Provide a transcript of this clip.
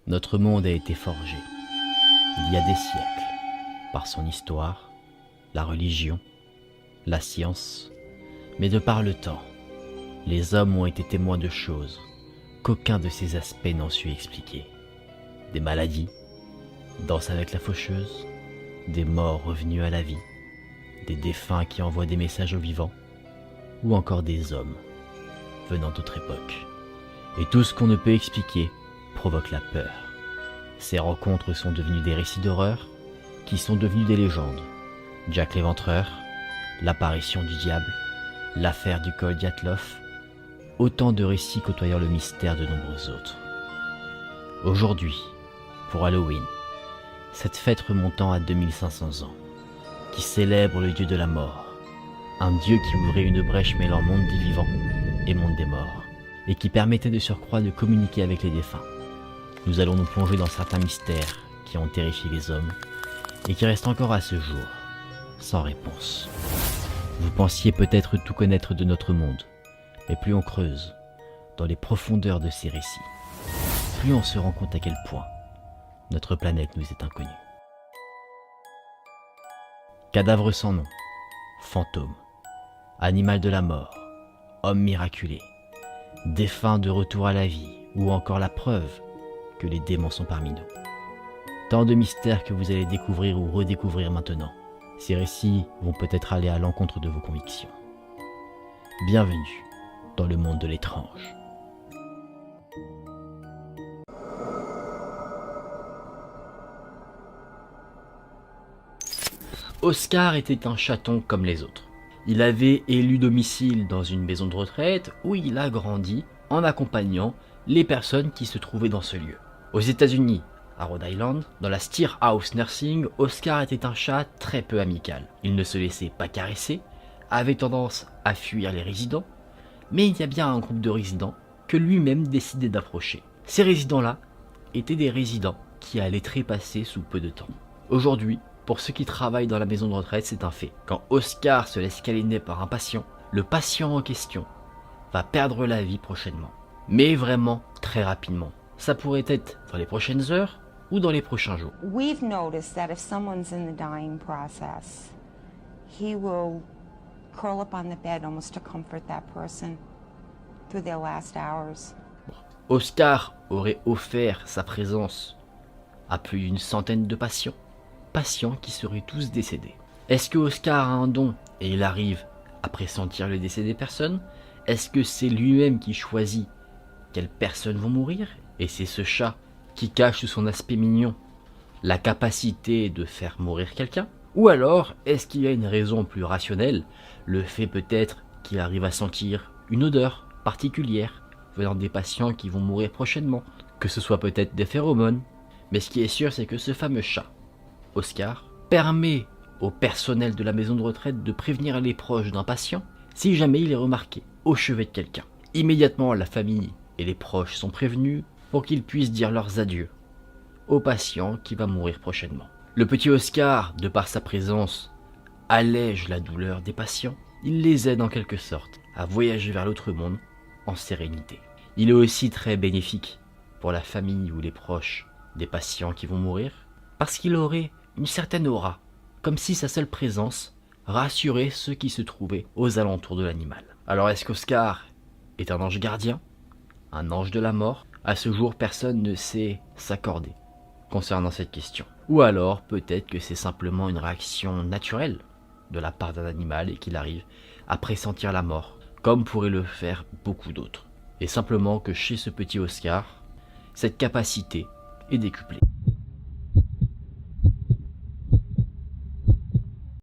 Notre monde a été forgé, il y a des siècles, par son histoire, la religion, la science, mais de par le temps, les hommes ont été témoins de choses qu'aucun de ces aspects n'ont su expliquer. Des maladies, Danse avec la faucheuse, des morts revenus à la vie, des défunts qui envoient des messages aux vivants, ou encore des hommes venant d'autres époques. Et tout ce qu'on ne peut expliquer provoque la peur. Ces rencontres sont devenues des récits d'horreur, qui sont devenus des légendes. Jack l'Éventreur, l'apparition du diable, l'affaire du col Dyatlov, autant de récits côtoyant le mystère de nombreux autres. Aujourd'hui, pour Halloween, cette fête remontant à 2500 ans, qui célèbre le dieu de la mort, un dieu qui ouvrait une brèche mêlant monde des vivants et monde des morts, et qui permettait de surcroît de communiquer avec les défunts. Nous allons nous plonger dans certains mystères qui ont terrifié les hommes, et qui restent encore à ce jour, sans réponse. Vous pensiez peut-être tout connaître de notre monde, mais plus on creuse dans les profondeurs de ces récits, plus on se rend compte à quel point notre planète nous est inconnue. Cadavre sans nom, fantôme, animal de la mort, homme miraculé, défunt de retour à la vie, ou encore la preuve que les démons sont parmi nous. Tant de mystères que vous allez découvrir ou redécouvrir maintenant. Ces récits vont peut-être aller à l'encontre de vos convictions. Bienvenue dans le monde de l'étrange. Oscar était un chaton comme les autres. Il avait élu domicile dans une maison de retraite où il a grandi en accompagnant les personnes qui se trouvaient dans ce lieu. Aux États-Unis, à Rhode Island, dans la Steerhouse Nursing, Oscar était un chat très peu amical. Il ne se laissait pas caresser, avait tendance à fuir les résidents, mais il y a bien un groupe de résidents que lui-même décidait d'approcher. Ces résidents-là étaient des résidents qui allaient trépasser sous peu de temps. Aujourd'hui, pour ceux qui travaillent dans la maison de retraite, c'est un fait. Quand Oscar se laisse câliner par un patient, le patient en question va perdre la vie prochainement. Mais vraiment très rapidement. Ça pourrait être dans les prochaines heures ou dans les prochains jours. We've noticed that if someone's in the dying process, he will curl up on the bed almost to comfort that person through their last hours. Oscar aurait offert sa présence à plus d'une centaine de patients qui seraient tous décédés. Est-ce que Oscar a un don et il arrive à pressentir le décès des personnes? Est-ce que c'est lui-même qui choisit quelles personnes vont mourir? Et c'est ce chat qui cache sous son aspect mignon la capacité de faire mourir quelqu'un? Ou alors, est-ce qu'il y a une raison plus rationnelle? Le fait peut-être qu'il arrive à sentir une odeur particulière venant des patients qui vont mourir prochainement, que ce soit peut-être des phéromones. Mais ce qui est sûr, c'est que ce fameux chat, Oscar, permet au personnel de la maison de retraite de prévenir les proches d'un patient si jamais il est remarqué au chevet de quelqu'un. Immédiatement, la famille et les proches sont prévenus pour qu'ils puissent dire leurs adieux au patient qui va mourir prochainement. Le petit Oscar, de par sa présence, allège la douleur des patients. Il les aide en quelque sorte à voyager vers l'autre monde en sérénité. Il est aussi très bénéfique pour la famille ou les proches des patients qui vont mourir parce qu'il aurait une certaine aura, comme si sa seule présence rassurait ceux qui se trouvaient aux alentours de l'animal. Alors est-ce qu'Oscar est un ange gardien? Un ange de la mort? À ce jour, personne ne sait s'accorder concernant cette question. Ou alors, peut-être que c'est simplement une réaction naturelle de la part d'un animal et qu'il arrive à pressentir la mort, comme pourraient le faire beaucoup d'autres. Et simplement que chez ce petit Oscar, cette capacité est décuplée.